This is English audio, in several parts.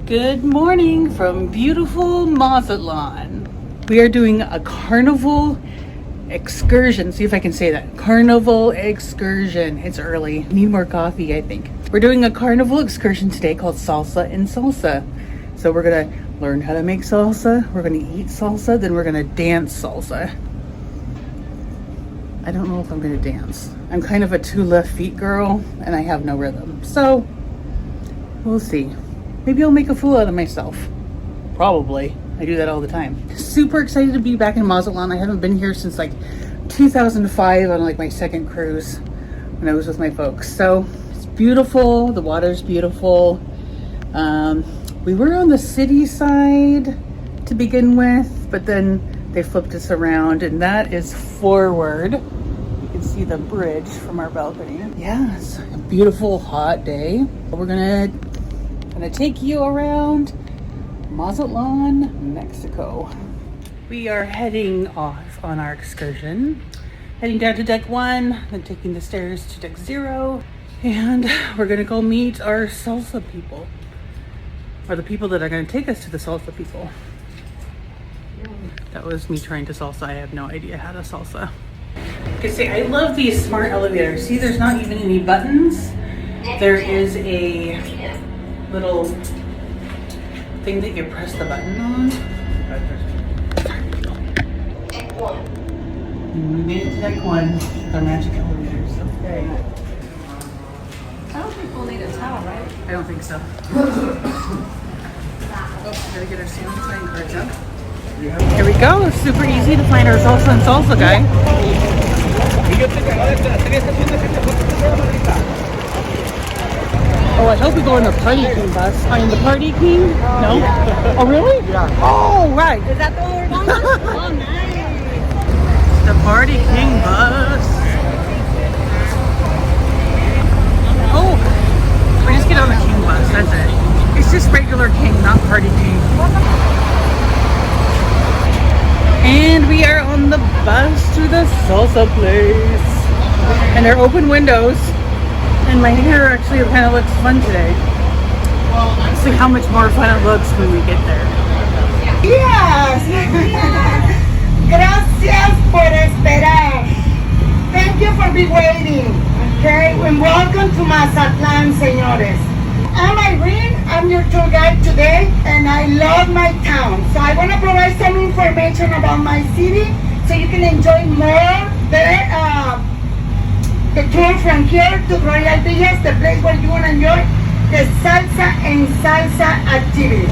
Good morning from beautiful Mazatlan. We are doing a carnival excursion. See if I can say that. Carnival excursion. It's early. Need more coffee, I think. We're doing a carnival excursion today called Salsa and Salsa. So we're gonna learn how to make salsa. We're gonna eat salsa. Then we're gonna dance salsa. I don't know if I'm gonna dance. I'm kind of a 2 left feet girl and I have no rhythm. So we'll see. Maybe I'll make a fool out of myself. Probably. I do that all the time. Super excited to be back in Mazatlan. I haven't been here since like 2005 on like my second cruise when I was with my folks. So it's beautiful. The water's beautiful. We were on the city side to begin with, but then they flipped us around and that is forward. You can see the bridge from our balcony. Yeah, it's a beautiful hot day. We're gonna take you around Mazatlan, Mexico. We are heading off on our excursion, heading down to deck 1, then taking the stairs to deck 0, and we're gonna go meet our salsa people, or the people that are gonna take us to the salsa people. That was me trying to salsa. I have no idea how to salsa. Okay, see, I love these smart elevators. See, there's not even any buttons. There is a little thing that you press the button on. Deck 1. We made it to deck 1 with our magic elevators. Okay. I don't think we'll need a towel, right? I don't think so. Gotta get our salmon sign cards up. Here we go. It's super easy to find our Salsa and Salsa guy. Oh, I hope we go in the Party King bus. I mean, the Party King? No? Oh, really? Yeah. Oh, right. Is that the one we're going on? Oh, nice. The Party King bus. Oh, we just get on the King bus. That's it. It's just regular King, not Party King. And we are on the bus to the salsa place. And they're open windows. And my hair actually kind of looks fun today. Let's see how much more fun it looks when we get there. Yes! Gracias por esperar. Thank you for being waiting. Okay, and welcome to Mazatlan, señores. I'm Irene. I'm your tour guide today, and I love my town. So I want to provide some information about my city so you can enjoy more the tour from here to Royal Villas, the place where you want to enjoy the Salsa and Salsa activity.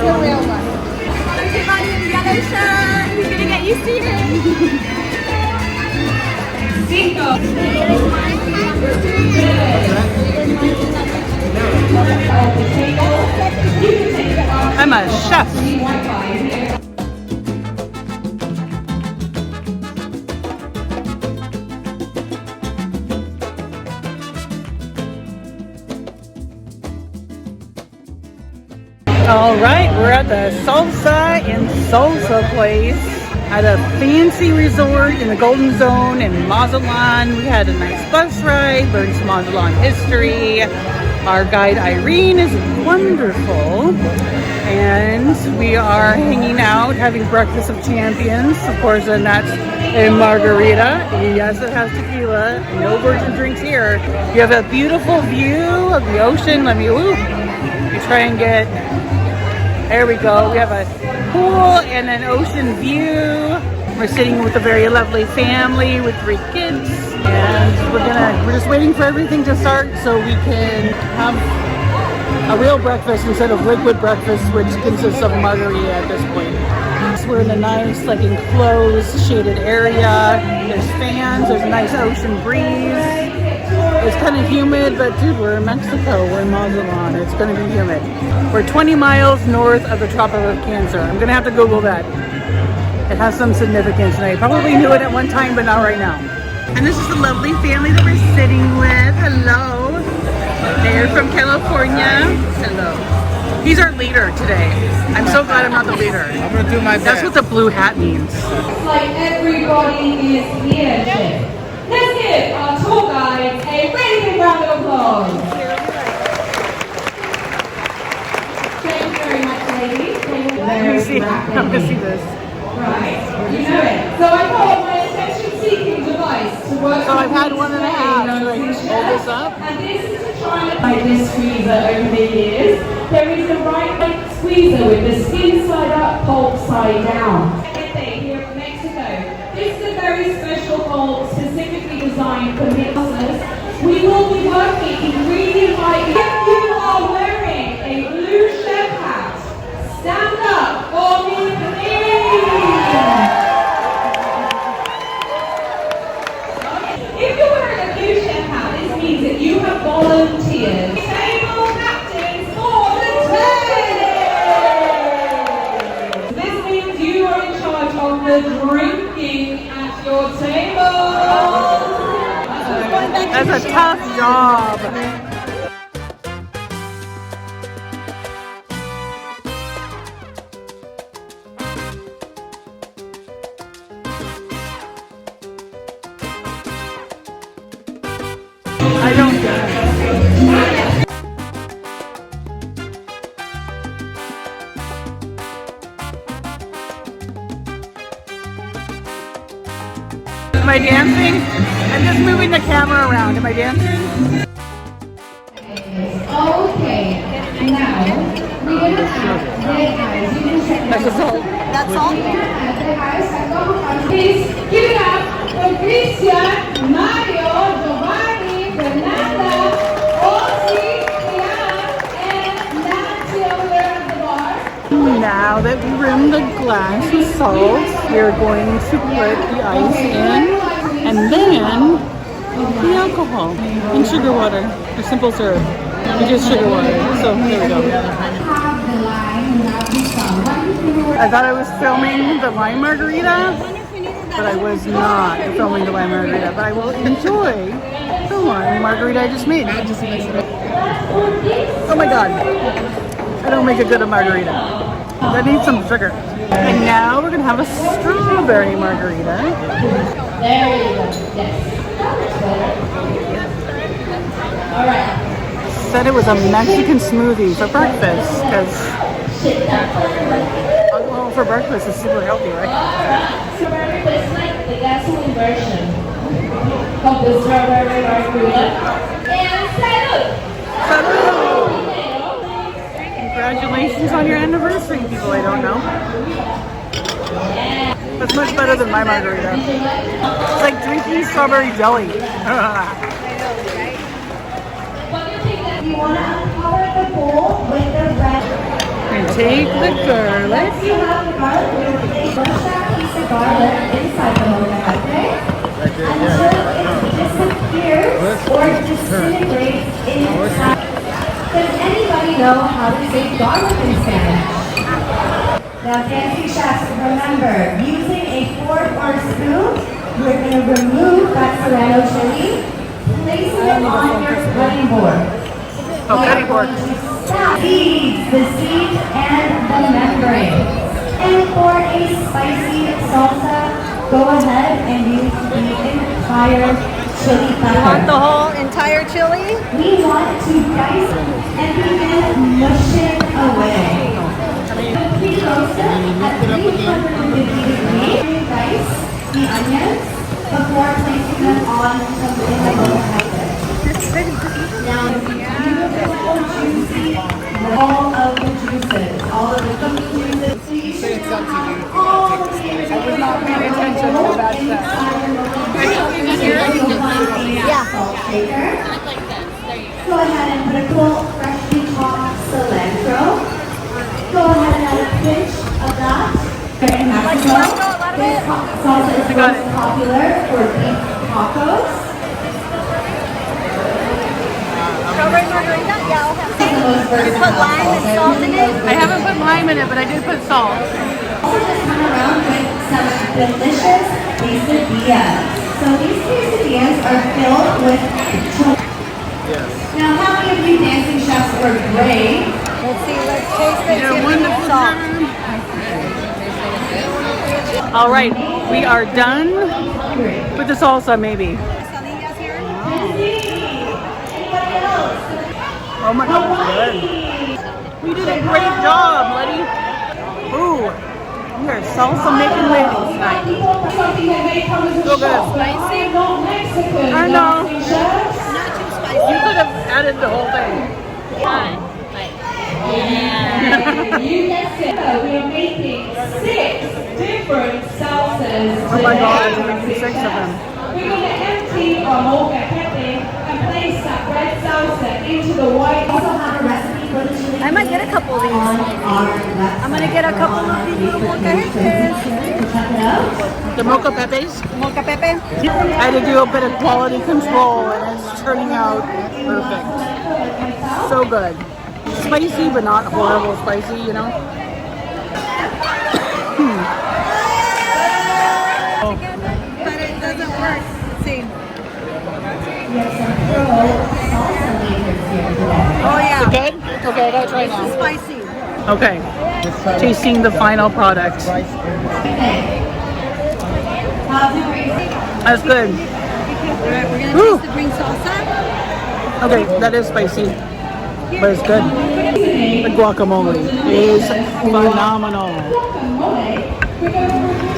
The real one. There's everybody in the yellow shirt. He's gonna get used to it. Cinco. I'm a chef. All right, we're at the Salsa and Salsa place at a fancy resort in the Golden Zone in Mazatlan. We had a nice bus ride, learned some Mazatlan history. Our guide Irene is wonderful. And we are hanging out, having breakfast of champions. Of course, and that's a margarita. Yes, it has tequila. No virgin drinks here. You have a beautiful view of the ocean. Let me, you try and get, there we go. We have a pool and an ocean view. We're sitting with a very lovely family with 3 kids. And we're just waiting for everything to start so we can have a real breakfast instead of liquid breakfast, which consists of margarita at this point. us. We're in a nice, like, enclosed, shaded area. There's fans. There's a nice ocean breeze. It's kind of humid, but dude, we're in Mexico. We're in Mazatlan. It's going to be humid. We're 20 miles north of the Tropic of Cancer. I'm going to have to Google that. It has some significance, and I probably knew it at one time, but not right now. And this is the lovely family that we're sitting with. Hello. They're from California. Hello. He's our leader today. I'm so glad I'm not the leader. I'm gonna do my best. That's what the blue hat means. It's like everybody is here. Let's give our tour guide a really big round of applause. Thank you very much, ladies. Let me see. Let me see this. Right, you know it. So I got my attention-seeking device to work. So I've had 1.5. Should I hold this up? And this is to try and like this squeezer over the years. There is a right squeezer with the skin side up, pulp side down. Here in Mexico. This is a very special bowl specifically designed for mixers. We will be working ingredient by if you are wearing a blue chef hat, stand up for me, please. If you're wearing a blue chef hat, this means that you have volunteered. Table captains for the day. This means you are in charge of the drinking at your table. That's a tough job. I don't get it. Am I dancing? I'm just moving the camera around. Am I dancing? Okay, now we're gonna add the eyes. You can check That's all. That's all? Please give it up for Christian, Mario, Giovanni, Fernanda, Ozzy, Liana, and Nancy over there at the bar. Now that we rim the glass with salt, we're going to put the ice in, and then the alcohol and sugar water, or simple syrup. We just sugar water. So there we go. I thought I was filming the lime margarita, but I was not filming the lime margarita. But I will enjoy the lime margarita I just made. Oh my god. I don't make a good margarita. That needs some sugar. And now we're gonna have a strawberry margarita. There you go. Yes. All right. Said it was a Mexican smoothie for breakfast, because alcohol for breakfast is super healthy, right? Strawberry, but it's like the gasoline version of the strawberry margarita. And salud! Salud! Congratulations on your anniversary, people I don't know. That's much better than my margarita. It's like drinking strawberry jelly. You want to uncover the bowl with the red. And take the garlic. Once you have the garlic, we're going to place one shot piece of garlic inside the mojave until it disappears or disintegrates inside. Does anybody know how to say garlic in Spanish? Now, fancy chefs, remember, using a fork or spoon, you're going to remove that serrano chili, placing it on your cutting board. Oh, cutting board. Seeds, the seed and the membrane. And for a spicy salsa, go ahead and use the entire chili pepper. The whole entire chili? We want to dice and begin mushing away. Pre-roast it at 350 degrees. Dice the onions before placing them on some indigo pepper. Now, beautiful, juicy, all of the juices, all of the cooking juices. So you should have all of the ingredients. I was not paying attention to that stuff. Yeah. Salt shaker. Go ahead and put a cool, freshly chopped cilantro. Go ahead and add a pinch of that. In Mexico, this salsa is most popular for beef tacos. Strawberry margarita? Yeah, I'll have some. You put lime and salt in it? I haven't put lime in it, but I did put salt. Also just come around with some delicious quesadillas. So these quesadillas are filled with Now how many of you dancing chefs were great? Let's see, let's taste it. They're See if we wonderful. need salt. All right, we are done with the salsa, maybe. Quesadillas here. Oh my God, it's good. We did a great job, Letty. Ooh, we are salsa making ladies tonight. So good. Spicy? I know. Not too spicy. You could have added the whole thing. You guys said we are making 6 different salsas. Oh my God, you're making 6 of them. We're going to empty our mocha pepe and place that red salsa into the white. Also have a recipe for the chili. I might get a couple of these. I'm going to get a couple of these little mocajetes. Check it out. The mocha pepes. Mocha pepe. I had to do a bit of quality control and it's turning out perfect. So good. Spicy, but not horrible spicy, you know? But it doesn't work. Let's see. Oh yeah. Good? Okay, I gotta try now. Spicy. Okay, tasting the final product. That's good. Alright, we're gonna Woo. taste the green salsa. Okay, that is spicy, but it's good. The guacamole is phenomenal.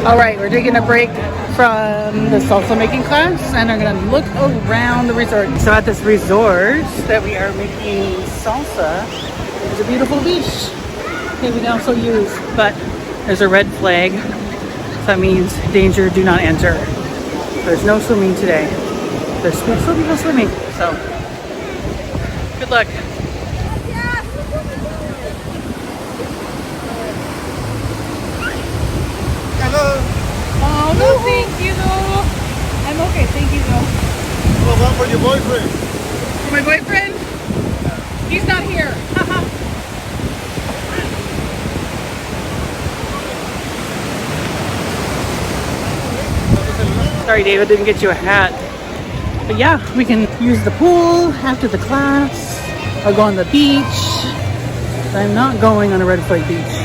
All right, we're taking a break from the salsa making class and are gonna look around the resort. So at this resort that we are making salsa, there's a beautiful beach that we can also use, but there's a red flag. So that means danger, do not enter. There's no swimming today. There's still people swimming, so good luck. Oh, no, thank you, though. I'm okay, thank you, though. Well, one for your boyfriend. For my boyfriend? He's not here. Sorry, David, didn't get you a hat. But yeah, we can use the pool after the class or go on the beach. But I'm not going on a red flag beach.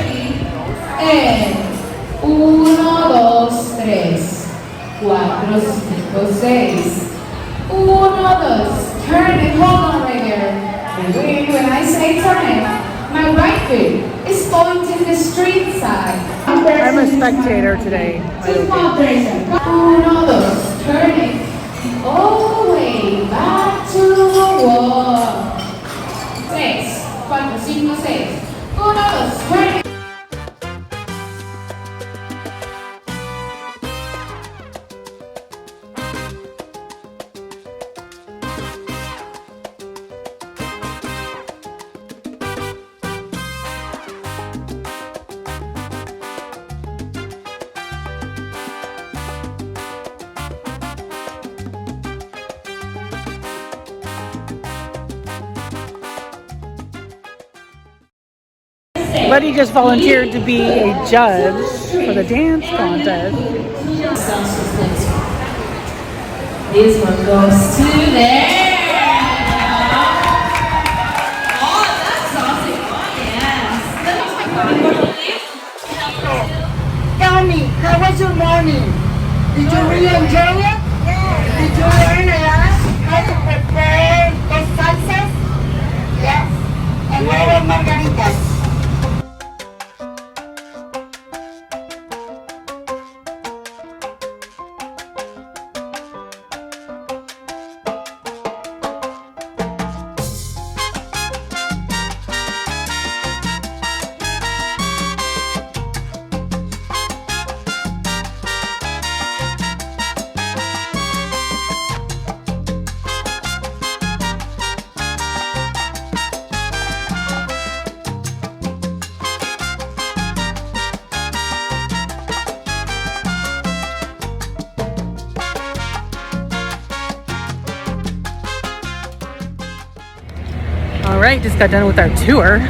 Uno, dos, tres, cuatro, cinco, seis. Uno, dos. Turn it. Hold on right there. When I say turn it, my right foot is going to the street side. I'm a spectator today. Uno, dos. Turn it all the way back to the wall. Tres, cuatro, cinco, seis. Uno, dos. Turn it. Buddy just volunteered to be a judge for the dance contest. This one goes to there. Oh, that's awesome. Oh, yes. Tell me, how was your morning? Did you really enjoy it? Yeah. Did you learn a lot how to prepare those salsas? Yes. And what about margaritas? All right, just got done with our tour.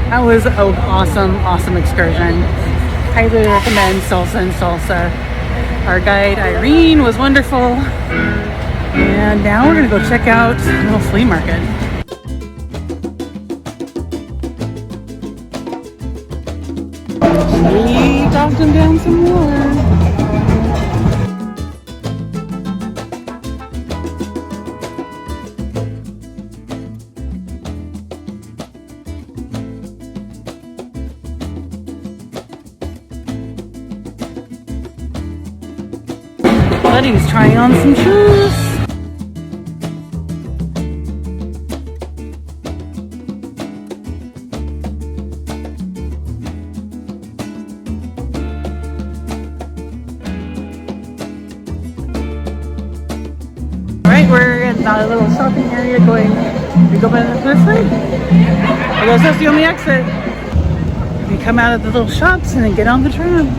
That was an awesome excursion. Highly recommend Salsa and Salsa. Our guide Irene was wonderful. And now we're gonna go check out a little flea market. We talked them down some more. Buddy's trying on some shoes. Alright, we're in a little shopping area going, we go by this way? I guess that's the only exit. We come out of the little shops and then get on the tram.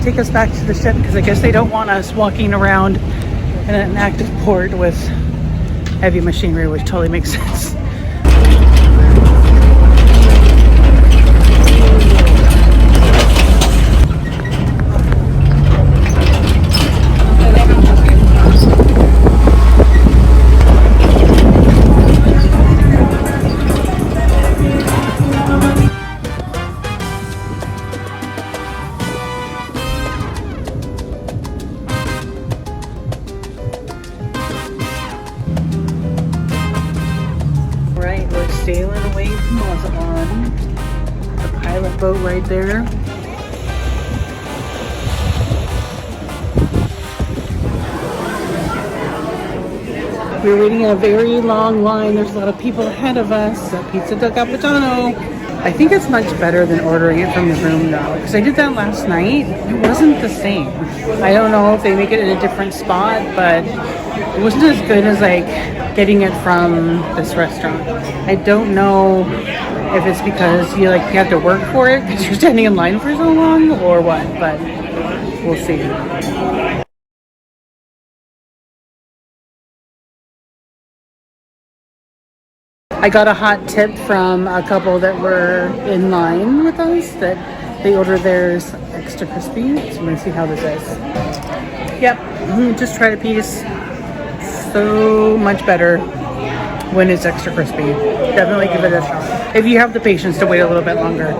Take us back to the ship because I guess they don't want us walking around in an active port with heavy machinery, which totally makes sense. Sailing away from Mazatlan. The pilot boat right there. We're waiting in a very long line. There's a lot of people ahead of us at Pizzeria del Capitano. I think it's much better than ordering it from the room though, because I did that last night. It wasn't the same. I don't know if they make it in a different spot, but it wasn't as good as like getting it from this restaurant. I don't know if it's because you have to work for it because you're standing in line for so long or what, but we'll see. I got a hot tip from a couple that were in line with us that they ordered theirs extra crispy. So I'm gonna see how this is. Yep, just tried a piece. So much better when it's extra crispy. Definitely give it a shot if you have the patience to wait a little bit longer.